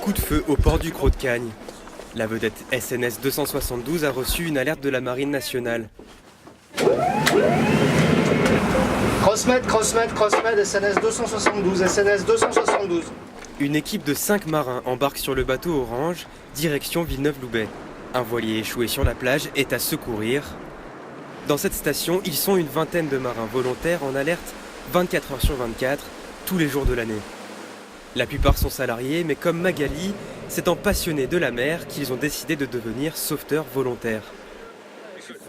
Coup de feu au port du Cros de Cagnes. La vedette SNS 272 a reçu une alerte de la Marine nationale. Crossmed, SNS 272. Une équipe de 5 marins embarque sur le bateau Orange, direction Villeneuve-Loubet. Un voilier échoué sur la plage est à secourir. Dans cette station, ils sont une vingtaine de marins volontaires en alerte 24 heures sur 24, tous les jours de l'année. La plupart sont salariés, mais comme Magali, c'est en passionnés de la mer qu'ils ont décidé de devenir sauveteurs volontaires.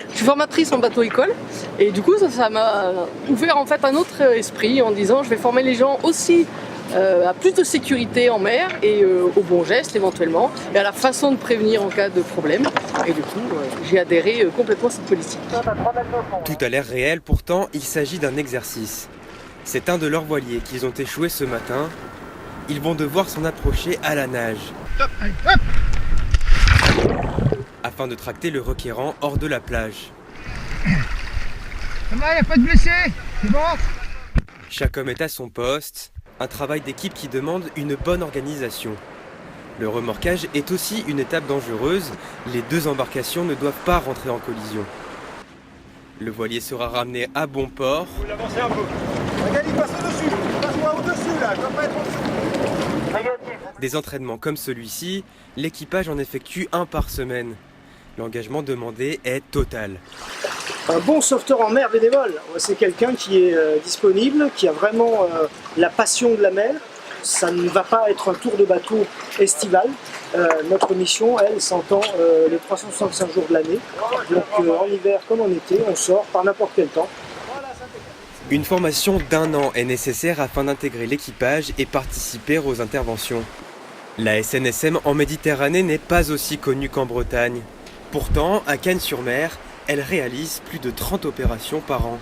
Je suis formatrice en bateau-école et du coup ça m'a ouvert en fait un autre esprit en disant je vais former les gens aussi à plus de sécurité en mer et aux bons gestes éventuellement et à la façon de prévenir en cas de problème. Et du coup j'ai adhéré complètement à cette politique. Tout a l'air réel, pourtant il s'agit d'un exercice. C'est un de leurs voiliers qu'ils ont échoué ce matin. Ils vont devoir s'en approcher à la nage. Afin de tracter le requérant hors de la plage. Ça va, y a pas de blessés, c'est bon. Chaque homme est à son poste, un travail d'équipe qui demande une bonne organisation. Le remorquage est aussi une étape dangereuse, les deux embarcations ne doivent pas rentrer en collision. Le voilier sera ramené à bon port. Vous l'avancez un peu. Magali, passe au-dessus. Passe-moi au-dessus là, je dois pas être au-dessus. Des entraînements comme celui-ci, l'équipage en effectue un par semaine. L'engagement demandé est total. Un bon sauveteur en mer bénévole, c'est quelqu'un qui est disponible, qui a vraiment la passion de la mer. Ça ne va pas être un tour de bateau estival. Notre mission, elle, s'entend les 365 jours de l'année. Donc en hiver comme en été, on sort par n'importe quel temps. Une formation d'1 an est nécessaire afin d'intégrer l'équipage et participer aux interventions. La SNSM en Méditerranée n'est pas aussi connue qu'en Bretagne. Pourtant, à Cagnes-sur-Mer, elle réalise plus de 30 opérations par an.